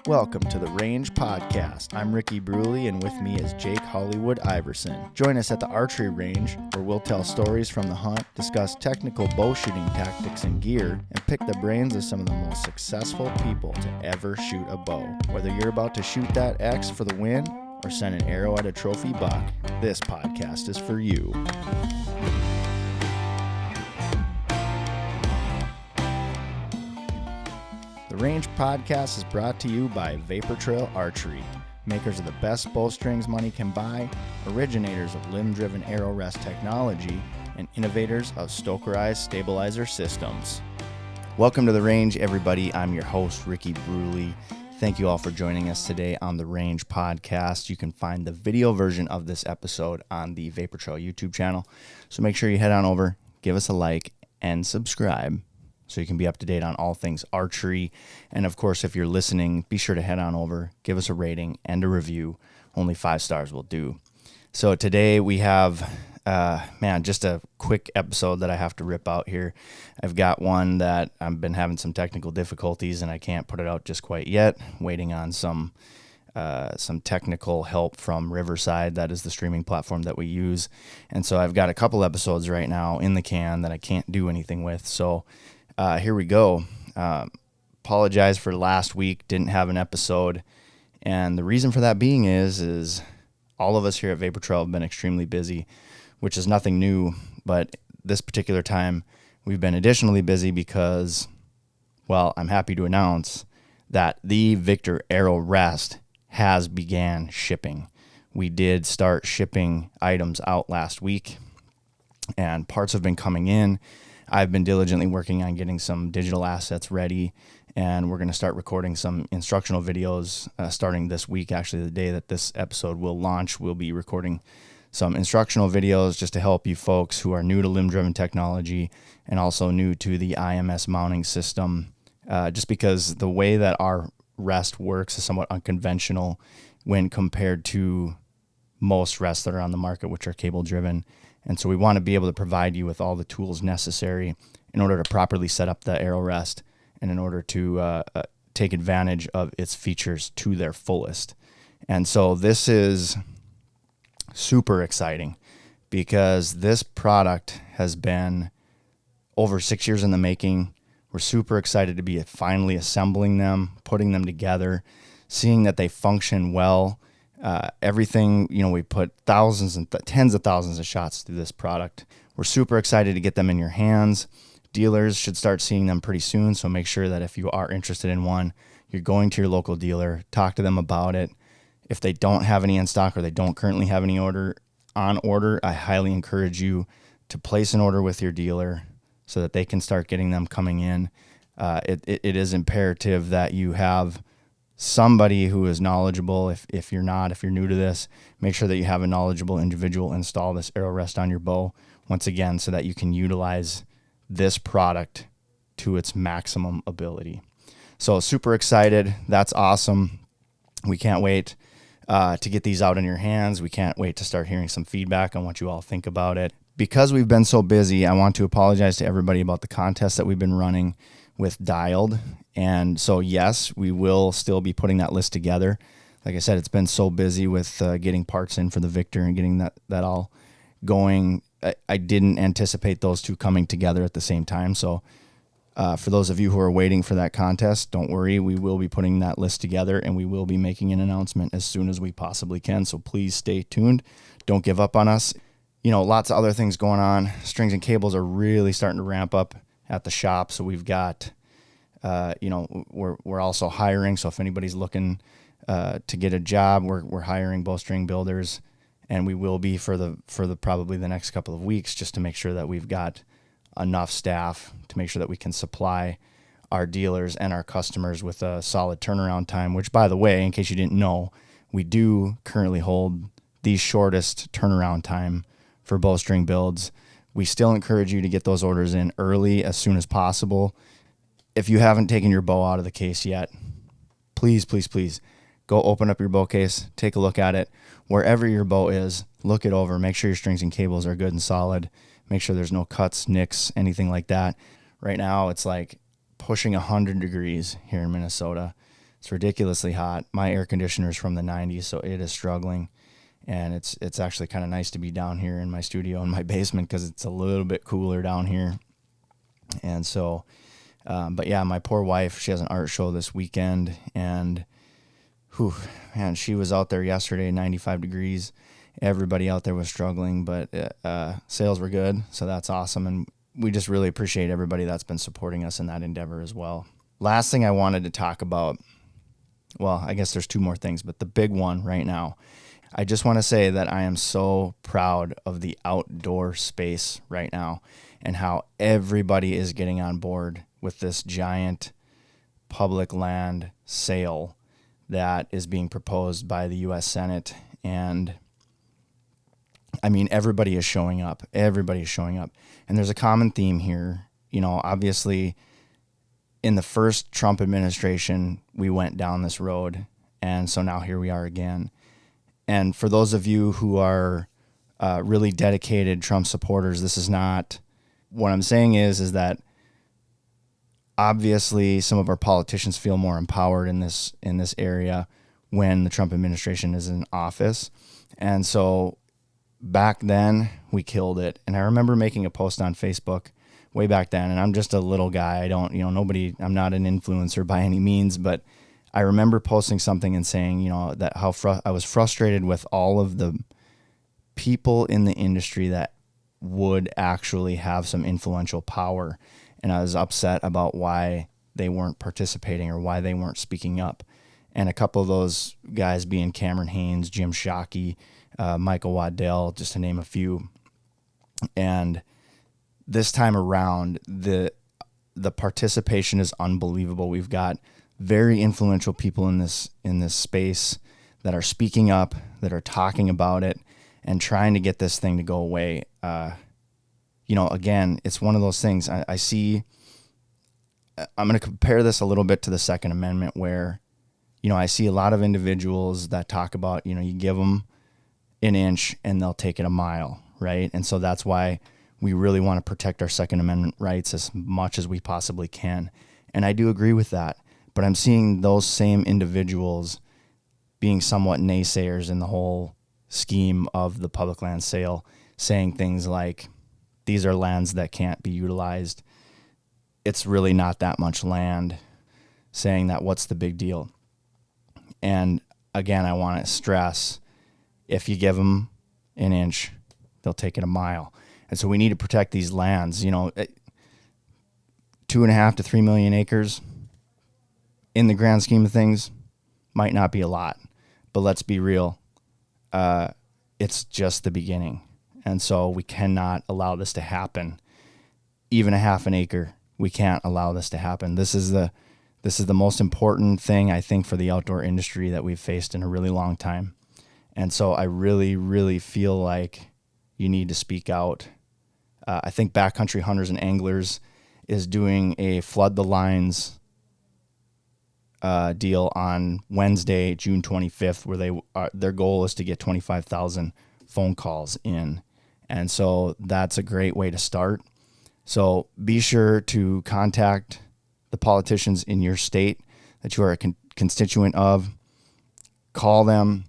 Welcome to the Range Podcast. I'm Ricky Brule, and with me is Jake Hollywood Iverson. Join us at the Archery range, where we'll tell stories from the hunt, discuss technical bow shooting tactics and gear, and pick the brains of some of the most successful people to ever shoot a bow. Whether you're about to shoot that X for the win or send an arrow at a trophy buck, this podcast is for you. The Range Podcast is brought to you by Vapor Trail Archery, makers of the best bowstrings money can buy, originators of limb-driven arrow rest technology, and innovators of Stokerized stabilizer systems. Welcome to The Range, everybody. I'm your host, Ricky Brule. Thank you all for joining us today on The Range Podcast. You can find the video version of this episode on the Vapor Trail YouTube channel, so make sure you head on over, give us a like, and subscribe, so you can be up to date on all things archery. And of course, if you're listening, be sure to head on over, give us a rating and a review. Only 5 stars will do. So today we have, just a quick episode that I have to rip out here. I've got one that I've been having some technical difficulties and I can't put it out just quite yet. Waiting on some technical help from Riverside. That is the streaming platform that we use. And so I've got a couple episodes right now in the can that I can't do anything with. So here we go. Apologize for last week. Didn't have an episode. And the reason for that being is all of us here at Vapor Trail have been extremely busy, which is nothing new. But this particular time, we've been additionally busy because, well, I'm happy to announce that the Victor Arrow Rest has began shipping. We did start shipping items out last week, and parts have been coming in. I've been diligently working on getting some digital assets ready, and we're going to start recording some instructional videos starting this week. Actually, the day that this episode will launch, we'll be recording some instructional videos just to help you folks who are new to limb-driven technology and also new to the IMS mounting system, just because the way that our rest works is somewhat unconventional when compared to most rests that are on the market, which are cable-driven. And so we want to be able to provide you with all the tools necessary in order to properly set up the arrow rest and in order to take advantage of its features to their fullest. And so this is super exciting because this product has been over 6 years in the making. We're super excited to be finally assembling them, putting them together, seeing that they function well. Everything, we put thousands and tens of thousands of shots through this product. We're super excited to get them in your hands. Dealers should start seeing them pretty soon, so make sure that if you are interested in one, you're going to your local dealer, talk to them about it. If they don't have any in stock or they don't currently have any on order, I highly encourage you to place an order with your dealer so that they can start getting them coming in. It is imperative that you have somebody who is knowledgeable. If you're new to this, make sure that you have a knowledgeable individual install this arrow rest on your bow, once again, so that you can utilize this product to its maximum ability. So super excited. That's awesome. We can't wait to get these out in your hands. We can't wait to start hearing some feedback on what you all think about it. Because we've been so busy, I want to apologize to everybody about the contest that we've been running with Dialed. And so, yes, we will still be putting that list together. Like I said, it's been so busy with getting parts in for the Victor and getting that all going. I didn't anticipate those two coming together at the same time. So for those of you who are waiting for that contest, don't worry. We will be putting that list together and we will be making an announcement as soon as we possibly can. So please stay tuned. Don't give up on us. Lots of other things going on. Strings and cables are really starting to ramp up at the shop. So we've got, we're also hiring. So if anybody's looking to get a job, we're hiring bowstring builders, and we will be for the probably the next couple of weeks, just to make sure that we've got enough staff to make sure that we can supply our dealers and our customers with a solid turnaround time, which, by the way, in case you didn't know, we do currently hold the shortest turnaround time for bowstring builds. We still encourage you to get those orders in early, as soon as possible. If you haven't taken your bow out of the case yet, please, please, please go open up your bow case, take a look at it. Wherever your bow is, look it over. Make sure your strings and cables are good and solid. Make sure there's no cuts, nicks, anything like that. Right now, it's like pushing 100 degrees here in Minnesota. It's ridiculously hot. My air conditioner is from the 90s, so it is struggling. And it's actually kind of nice to be down here in my studio in my basement because it's a little bit cooler down here. And so, but yeah, my poor wife, she has an art show this weekend, and man, she was out there yesterday, 95 degrees. Everybody out there was struggling, but sales were good, so that's awesome. And we just really appreciate everybody that's been supporting us in that endeavor as well. Last thing I wanted to talk about, well, I guess there's two more things, but the big one right now, I just want to say that I am so proud of the outdoor space right now and how everybody is getting on board with this giant public land sale that is being proposed by the U.S. Senate. And I mean, everybody is showing up. Everybody is showing up. And there's a common theme here. You know, obviously, in the first Trump administration, we went down this road. And so now here we are again. And for those of you who are really dedicated Trump supporters, this is not, what I'm saying is that obviously some of our politicians feel more empowered in this area when the Trump administration is in office. And so back then we killed it. And I remember making a post on Facebook way back then, and I'm just a little guy. I don't, I'm not an influencer by any means, but I remember posting something and saying, that how I was frustrated with all of the people in the industry that would actually have some influential power. And I was upset about why they weren't participating or why they weren't speaking up. And a couple of those guys being Cameron Haynes, Jim Shockey, Michael Waddell, just to name a few. And this time around, the participation is unbelievable. We've got very influential people in this space that are speaking up, that are talking about it, and trying to get this thing to go away. Again, it's one of those things I see. I'm going to compare this a little bit to the Second Amendment where, I see a lot of individuals that talk about, you give them an inch and they'll take it a mile, right? And so that's why we really want to protect our Second Amendment rights as much as we possibly can. And I do agree with that. But I'm seeing those same individuals being somewhat naysayers in the whole scheme of the public land sale, saying things like, these are lands that can't be utilized. It's really not that much land, saying that what's the big deal? And again, I want to stress, if you give them an inch, they'll take it a mile. And so we need to protect these lands. 2.5 to 3 million acres in the grand scheme of things might not be a lot, but let's be real. It's just the beginning. And so we cannot allow this to happen. Even a half an acre, we can't allow this to happen. This is the most important thing, I think, for the outdoor industry that we've faced in a really long time. And so I really, really feel like you need to speak out. I think Backcountry Hunters and Anglers is doing a Flood the Lines deal on Wednesday, June 25th, where their goal is to get 25,000 phone calls in. And so that's a great way to start. So be sure to contact the politicians in your state that you are a constituent of. Call them,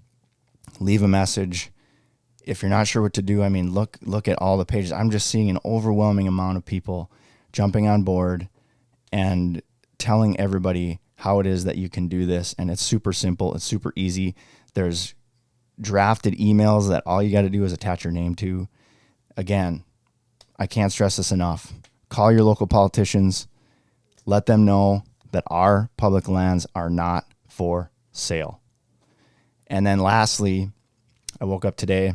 leave a message. If you're not sure what to do, look at all the pages. I'm just seeing an overwhelming amount of people jumping on board and telling everybody how it is that you can do this. And it's super simple. It's super easy. There's drafted emails that all you got to do is attach your name to. Again, I can't stress this enough. Call your local politicians. Let them know that our public lands are not for sale. And then lastly, I woke up today,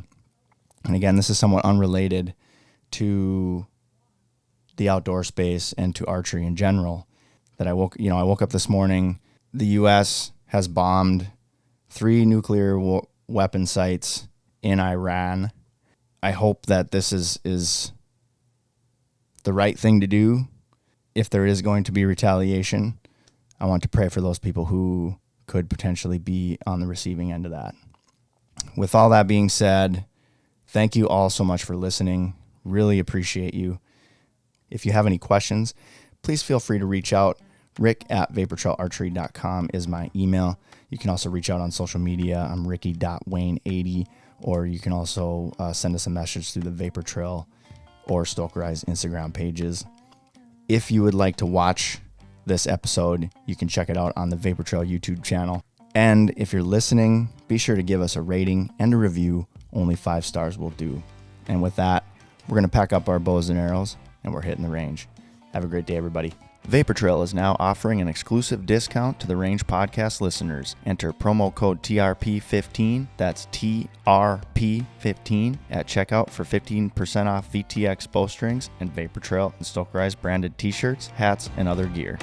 and again, this is somewhat unrelated to the outdoor space and to archery in general, that I woke up this morning. The U.S. has bombed 3 nuclear weapon sites in Iran. I hope that this is the right thing to do. If there is going to be retaliation, I want to pray for those people who could potentially be on the receiving end of that. With all that being said, thank you all so much for listening. Really appreciate you. If you have any questions, please feel free to reach out. Rick@vaportrailarchery.com is my email. You can also reach out on social media. I'm Ricky.Wayne80, or you can also send us a message through the Vapor Trail or Stoker Eyes Instagram pages. If you would like to watch this episode, you can check it out on the Vapor Trail YouTube channel. And if you're listening, be sure to give us a rating and a review. Only 5 stars will do. And with that, we're going to pack up our bows and arrows, and we're hitting the range. Have a great day, everybody. Vapor Trail is now offering an exclusive discount to the Range Podcast listeners. Enter promo code TRP15, that's TRP15, at checkout for 15% off VTX bowstrings and Vapor Trail and Stoker Eyes branded t-shirts, hats, and other gear.